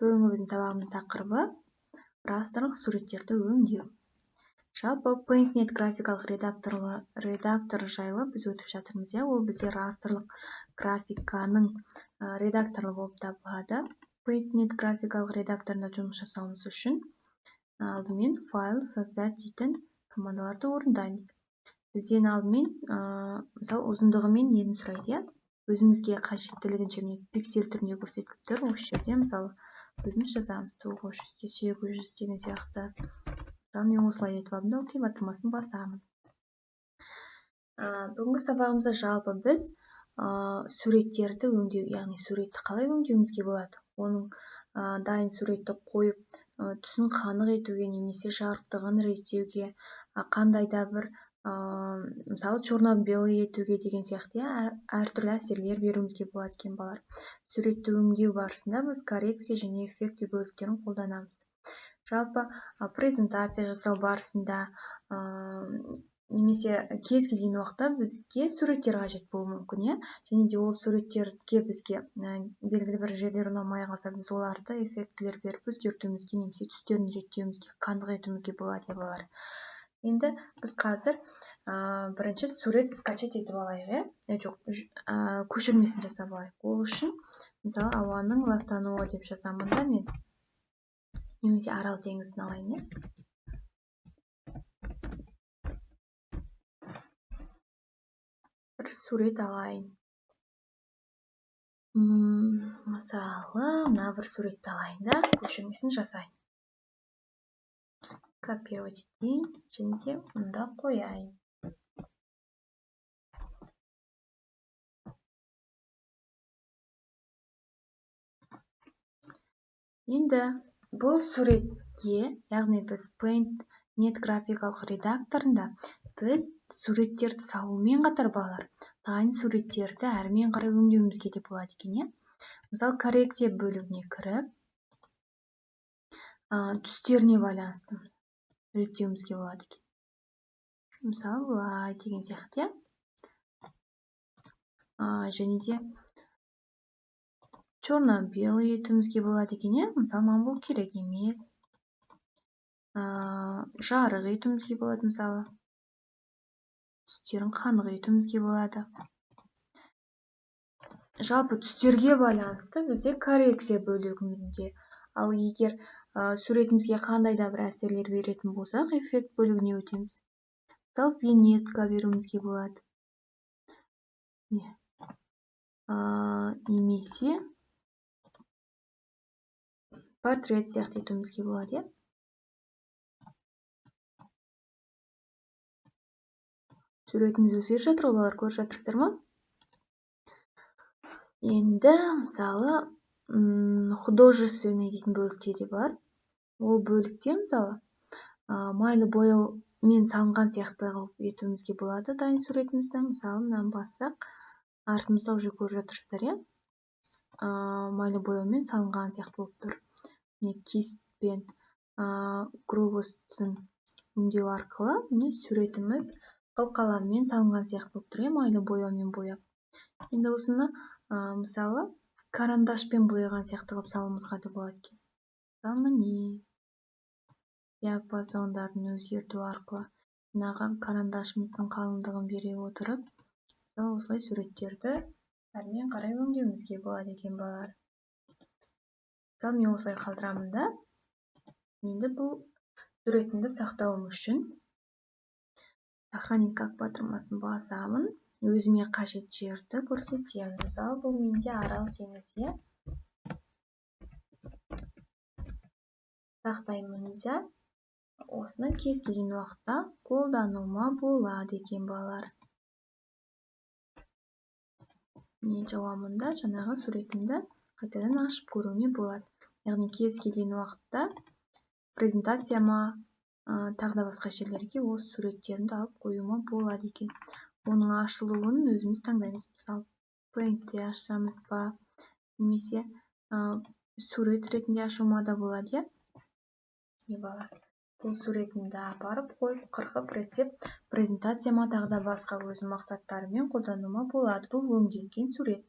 Бүгінгі біздің сабағымыздың тақырыбы растрлық суреттерді өңдеу. Жалпы PaintNet графикалық редактор жайлы біз өтіп жатырмыз. Ол бізде растрлық графиканың редакторы болып табылады. PaintNet графикалық редакторында жұмыс жасауымыз үшін алдымен файл создать дейтін командаларды орындаймыз. Бізден алдымен мысалы ұзындығымен нені сұрайды. Өзімізге қажеттілігінше пиксель түрінде көрсетіліп тұр. Осы жерде мысалы өзіміз жазамыз 900-ге 800 деген сияқты. Мен осылай етіп алдым да окей батырмасын басамын. Бүгінгі сабағымызда жалпы біз суреттерді өңдеу, яғни суретті қалай өңдеуімізге болады. Оның дайын суретті қойып, түсін қанық етуге немесе жарықтығын реттеуге, қандай да бір мысалы черно-белый етуге деген сияқты әртүрлі әсерлер беруімізге болады екен балалар. Суретті өңдеу барысында біз коррекция және эффекті бөліктерін қолданамыз. Жалпы презентация жасау барысында немесе кез келген уақытта бізге суреттер қажет болуы мүмкін, және де ол суреттерге бізге белгілі бір жерлер ұнамай қалса, біз оларды эффектілер беріп өзгертуімізге немесе түстерін реттеуімізге, қанық етуімізге болады балалар. Енді біз қазір бірінші сурет скачать етіп алайық, көшірмесін жасап алайық. Ол үшін мысалы ауаның ластануы деп жазамын да мен. Немесе Арал теңізін алайын, бір сурет алайын. Мысалы, мына бір суретті алайын да, көшірмесін жасайын. Копировать етейін, және де мұнда қояйын. Енді бұл суретке, яғни біз PaintNet графикалық редакторында біз суреттерді салумен қатар балалар, дайын суреттерді әрмен қарай өңдеуімізге де болады екен. Мысалы, коррекция бөлігіне кіріп, түстеріне байланысты реттеуімізге болады екен. Мысалы, былай деген сияқты. Және де черно-белый етуімізге болады екен. Мысалы, маған бұл керек емес. Жарық етуімізге болады, мысалы. Түстерін қанық етуімізге болады. Жалпы түстерге байланысты бізде коррекция бөлігінде. Ал егер суретімізге қандай да бір әсерлер беретін болсақ, эффект бөлігіне өтеміз. Мысалы, виньетка беруімізге болады. Немесе портрет сияқты етуімізге болады. Суретіміз өзгеріп жатыр, балалар, көріп жатырсыздар ма? Енді, мысалы, художественный дейтін бөлікте де бар. Ол бөлікте, мысалы, майлы бояумен салынған сияқты қылып етуімізге болады дайын суретімізді. Мысалы, мынаны бассақ, артымызда уже көріп жатырсыздар, майлы бояумен салынған сияқты болып тұр. Кистпен грубостың өңдеу арқылы суретіміз қылқаламмен салынған сияқты болып тұр, майлы бояумен бояп. Енді осыны мысалы карандашпен бояған сияқты қылып салуымызға да болады екен. Міне диапазондарын өзгерту арқылы мынаған карандашымыздың қалыңдығын бере отырып, осылай суреттерді әрмен қарай өңдеуімізге болады екен балалар. Мен осылай қалдырамын да. Енді бұл суретімді сақтауым үшін сохранить как батырмасын басамын. Өзіме қажет жерді көрсетемін. Мысалы, бұл менде Арал теңізі. Сақтаймын да. Осыны кез келген уақытта қолдануыма болады екен балалар. Жауабында жаңағы суретімді қайтадан ашып көруіме болады. Яғни кез келген уақытта презентацияма, тағы да басқа жерлерге осы суреттерімді алып қоюыма болады екен. Оның ашылуын өзіміз таңдаймыз. Мысалы, Paint'те ашсамыз ба, немесе сурет ретінде ашуыма да болады. Бұл суретімді апарып қойып, қырқып реттеп, презентацияма тағы да басқа өзім мақсаттарымен қолдануыма болады. Бұл өңделген сурет.